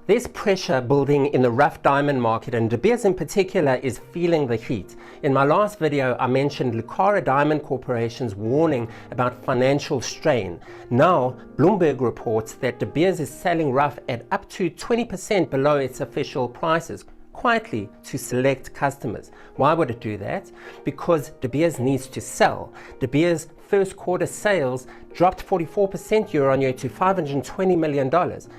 There's pressure building in the rough diamond market, and De Beers in particular is feeling the heat. In my last video, I mentioned Lucara Diamond Corporation's warning about financial strain. Now, Bloomberg reports that De Beers is selling rough at up to 20% below its official prices, quietly to select customers. Why would it do that? Because De Beers needs to sell. De Beers' first quarter sales dropped 44% year on year to $520 million.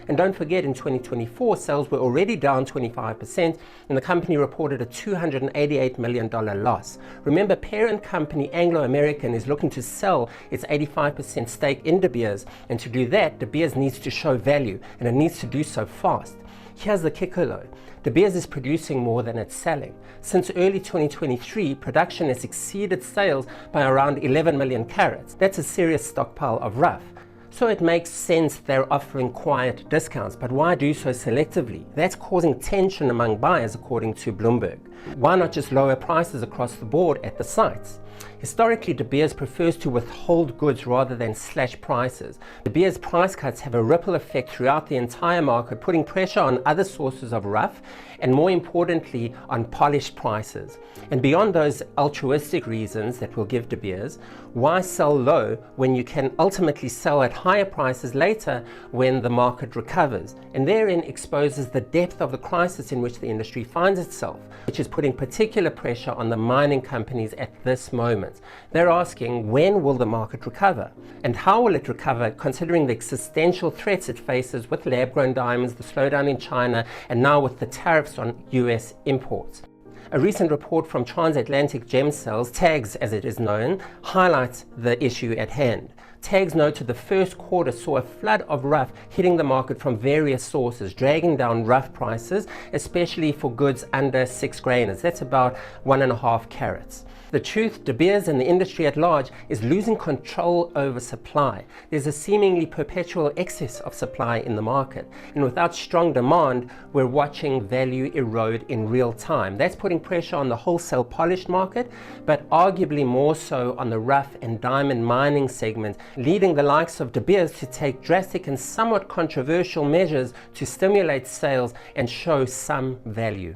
And don't forget, in 2024, sales were already down 25%, and the company reported a $288 million loss. Remember, parent company Anglo American is looking to sell its 85% stake in De Beers, and to do that, De Beers needs to show value, and it needs to do so fast. Here's the kicker though. De Beers is producing more than it's selling. Since early 2023, production has exceeded sales by around 11 million carats. That's a serious stockpile of rough. So it makes sense they're offering quiet discounts, but why do so selectively? That's causing tension among buyers, according to Bloomberg. Why not just lower prices across the board at the sites? Historically, De Beers prefers to withhold goods rather than slash prices. De Beers price cuts have a ripple effect throughout the entire market, putting pressure on other sources of rough and, more importantly, on polished prices. And beyond those altruistic reasons that will give De Beers, why sell low when you can ultimately sell at higher prices later when the market recovers? And therein exposes the depth of the crisis in which the industry finds itself, which is putting particular pressure on the mining companies at this moment. They're asking, when will the market recover? And how will it recover, considering the existential threats it faces with lab-grown diamonds, the slowdown in China, and now with the tariffs on US imports? A recent report from Transatlantic Gemsales, TAGS as it is known, highlights the issue at hand. TAGS noted the first quarter saw a flood of rough hitting the market from various sources, dragging down rough prices, especially for goods under 6 grainers. That's about 1.5 carats. The truth, De Beers and the industry at large is losing control over supply. There's a seemingly perpetual excess of supply in the market, and without strong demand, we're watching value erode in real time. That's putting pressure on the wholesale polished market, but arguably more so on the rough and diamond mining segment, leading the likes of De Beers to take drastic and somewhat controversial measures to stimulate sales and show some value.